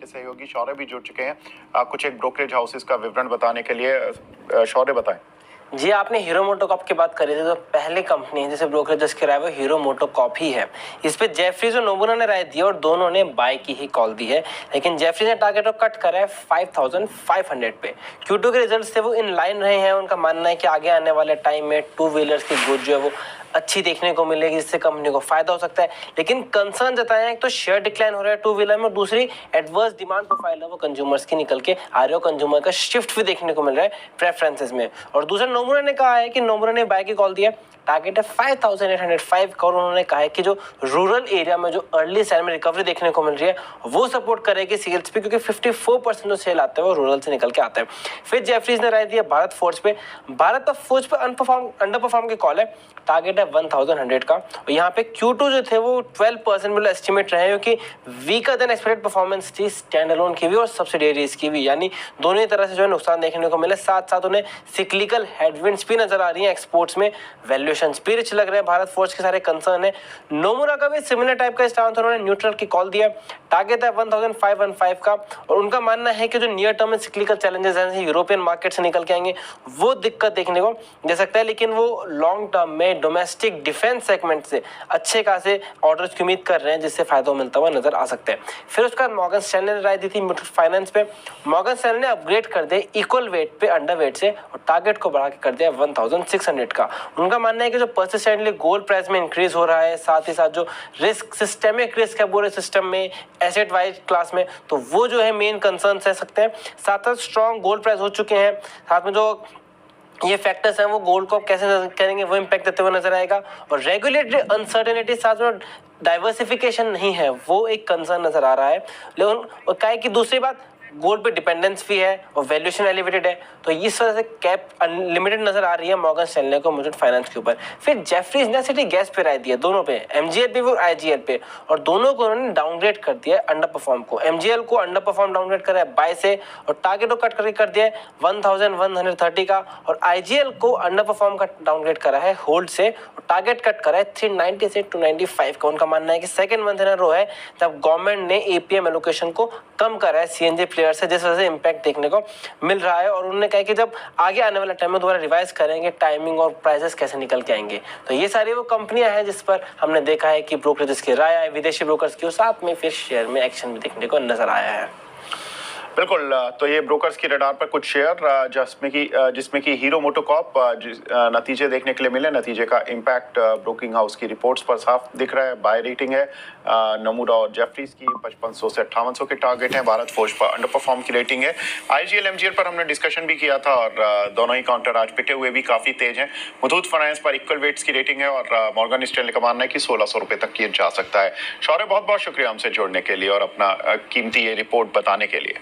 के सहयोगी शौर्य भी जुड़ चुके हैं कुछ एक ब्रोकरेज हाउसेस का विवरण बताने के लिए। शौर्य बताएं। जी, आपने हीरो मोटोकॉर्प की बात करी थी, तो पहली कंपनी है जिसे ब्रोकरेज की राय वो हीरो मोटोकॉर्प ही है। इस पे जेफरीज और नोबुरा ने राय दी और दोनों ने बाय की ही कॉल दी है, लेकिन जेफरीज ने टारगेट को कट करा है 5500 पे। Q2 के रिजल्ट से वो इन लाइन रहे हैं। उनका मानना है कि आगे आने वाले टाइम में टू व्हीलर्स की ग्रोथ जो है वो अच्छी देखने को मिलेगी, जिससे कंपनी को फायदा हो सकता है। लेकिन कंसर्न जताया है तो शेयर डिक्लाइन हो रहा है टू व्हीलर में, और दूसरी एडवर्स डिमांड प्रोफाइल है वो कंज्यूमर्स की निकल के आ रही है, कंज्यूमर का शिफ्ट भी देखने को मिल रहा है प्रेफरेंसेस में। और दूसरा नोमुरा ने कहा है कि नोमुरा ने बाय की कॉल दी है, टारगेट है 5805 करोड़। उन्होंने कहा है कि जो रूरल एरिया में जो अर्ली सेल में रिकवरी देखने को मिल रही है वो सपोर्ट करेगी सेल्स पे, क्योंकि 54% जो सेल आते हैं वो रूरल से निकल के आते हैं। फिर जेफरीज ने राय दी है भारत फोर्ज पे। भारत फोर्ज पे अंडर परफॉर्म की कॉल है, टारगेट है 1100 का। और यहाँ पे Q2 जो थे वो 12% मतलब एस्टिमेट रहे हैं, क्योंकि वीकर देन एक्सपेक्टेड परफॉर्मेंस थी स्टैंड अलोन की भी और सब्सिडियरीज की भी, यानी दोनों ही तरह से जो है नुकसान देखने को मिले। साथ साथ उन्हें सिक्लिकल हेडविंड्स भी नजर आ रही हैं एक्सपोर्ट्स में, वैल्यूएशन भी रिच लग रहे हैं। भारत फोर्ज के सारे कंसर्न है। नोमुरा का भी सिमिलर टाइप का स्टांस, उन्होंने न्यूट्रल की कॉल दिया, टारगेट है 1515 का। और उनका मानना है कि जो नियर टर्म में सिक्लिकल चैलेंजेस हैं यूरोपियन मार्केट से निकल के आएंगे वो दिक्कत देखने को दे सकता है, लेकिन वो लॉन्ग टर्म में डोमेस्टिक डिफेंस सेगमेंट से अच्छे खासे ऑर्डर्स की उम्मीद कर रहे हैं, जिससे फायदा मिलता हुआ नजर आ सकता है। फिर उसका मॉर्गन स्टैनले ने राय दी थी म्यूचुअल फाइनेंस पे। मॉर्गन स्टैनले ने अपग्रेड कर दिया इक्वल वेट पे अंडर वेट से, और टारगेट को बढ़ा के कर दिया 1600 का। उनका मानना है कि जो परसिस्टेंटली गोल्ड प्राइस में इंक्रीज हो रहा है, साथ ही साथ जो रिस्क सिस्टेमिक रिस्क है पूरे सिस्टम में एसेट वाइज क्लास में, तो वो जो है मेन कंसर्न रह सकते हैं। साथ साथ स्ट्रॉन्ग गोल्ड प्राइस हो चुके हैं, साथ में जो ये फैक्टर्स हैं वो गोल्ड को कैसे करेंगे वो इम्पैक्ट देते हुए नजर आएगा। और रेगुलेटरी अनसर्टेनिटी साथ में डाइवर्सिफिकेशन नहीं है वो एक कंसर्न नजर आ रहा है। लेकिन क्या है कि दूसरी बात गोल्ड पे डिपेंडेंस भी है और वैल्यूएशन एलिवेटेड है, तो इस वजह से कैप अनलिमिटेड नजर आ रही है मॉर्गन स्टैनले को म्यूचुअल फाइनेंस के ऊपर। फिर जेफरीज ने सिटी गैस पे राय दी है, दोनों पे, MGL पे और IGL पे, और दोनों को उन्होंने डाउनग्रेड कर दिया अंडर परफॉर्म को। MGL को अंडर परफॉर्म डाउनग्रेड करा है बाय से, और टारगेट को कट करके कर दिया है 1130 का। और IGL को अंडर परफॉर्म का डाउनग्रेड करा है होल्ड से, और टारगेट कट करा है 390 से 295 का। उनका मानना है कि सेकंड मंथ इन अ रो है जब गवर्नमेंट ने APM एलोकेशन को कम करा है CNG प्लेयर से, जिस वजह से इंपैक्ट देखने को मिल रहा है। और उन्होंने कहा कि जब आगे आने वाला टाइम में दोबारा रिवाइज करेंगे टाइमिंग और प्राइसेस कैसे निकल के आएंगे। तो ये सारी वो कंपनियां हैं जिस पर हमने देखा है कि ब्रोकरेज की राय है, विदेशी ब्रोकर्स की, और साथ में फिर शेयर में एक्शन भी देखने को नजर आया है। बिल्कुल, तो ये ब्रोकर्स की रडार पर कुछ शेयर जिसमें कि हीरो मोटोकॉर्प नतीजे देखने के लिए मिले। नतीजे का इम्पैक्ट ब्रोकिंग हाउस की रिपोर्ट्स पर साफ दिख रहा है। बाय रेटिंग है नोमुरा और जेफरीज की 5500 से 5800 के टारगेट हैं। भारत फोर्ज पर अंडर परफॉर्म की रेटिंग है। IGL MGL पर हमने डिस्कशन भी किया था, और दोनों ही काउंटर आज पिटे हुए भी काफी तेज हैं। मुथूट फाइनेंस पर इक्वल वेट्स की रेटिंग है, और मॉर्गन स्टैनले का मानना है कि 1600 रुपए तक ये जा सकता है। शौर्य, बहुत बहुत शुक्रिया हमसे जुड़ने के लिए और अपना कीमती ये रिपोर्ट बताने के लिए।